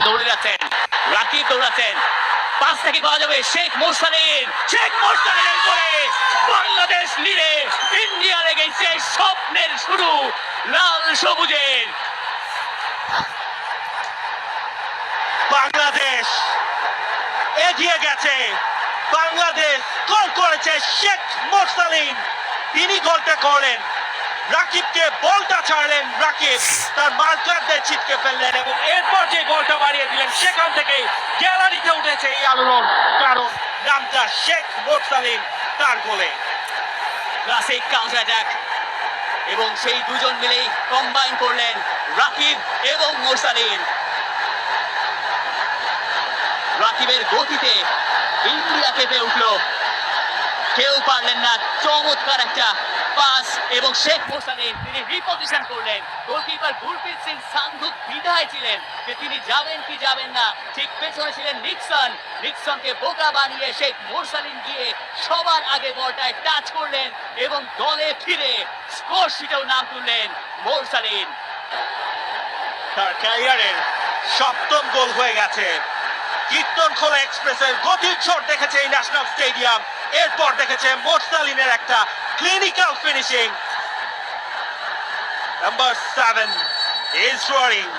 দৌড়ে যাচ্ছেন, রাকিব দৌড়াচ্ছেন, পাস থেকে পাওয়া যাবে শেখ মোরসালিন, শেখ মোরসালিনের গোলে বাংলাদেশ লিডে, ইন্ডিয়ার এগেইনস্টে স্বপ্নের শুরু লাল সবুজের। বাংলাদেশ এগিয়ে গেছে, বাংলাদেশ গোল করেছে শেখ মোরসালিন, তিনি গোলটা করলেন। রাকিবকে বলটা ছাড়লেন, রাকিব তার মার্কারদের ছিটকে ফেললেন এবং এরপর যে গোলটা বাড়িয়ে দিলেন সেখান থেকে গ্যালারিতে উঠেছে এই আলোড়ন, কারণ নামটা শেখ মোরসালিন তার গোলে। ক্লাসিক কাউন্টার অ্যাটাক এবং সেই দুজন মিলেই কম্বাইন করলেন রাকিব এবং মোরসালিন। রাকিবের গতিতে ইন্ডিয়া কেঁপে উঠল, কেউ পারলেন না। চমৎকার একটা পাস এবং শেখ মোরসালিন তিনি রিপোজিশন করলেন। গোলকিপার গুরপ্রীত সিং সান্ধু দ্বিধায় ছিলেন যে তিনি যাবেন কি যাবেন না, ঠিক পেছনে ছিলেন নিক্সন। নিক্সনকে বোকা বানিয়ে শেখ মোরসালিন গিয়ে সবার আগে বলটায় টাচ করলেন এবং দলে ফিরে স্কোর শিটেও নাম তুললেন মোরসালিন। তার ক্যারিয়ারের সপ্তম গোল হয়ে গেছে। কীর্তনখোলা এক্সপ্রেসের গতির ছোট দেখেছে এই ন্যাশনাল স্টেডিয়াম, এরপর দেখেছে মোরসালিনের একটা clinical finishing. Number 7 is scoring.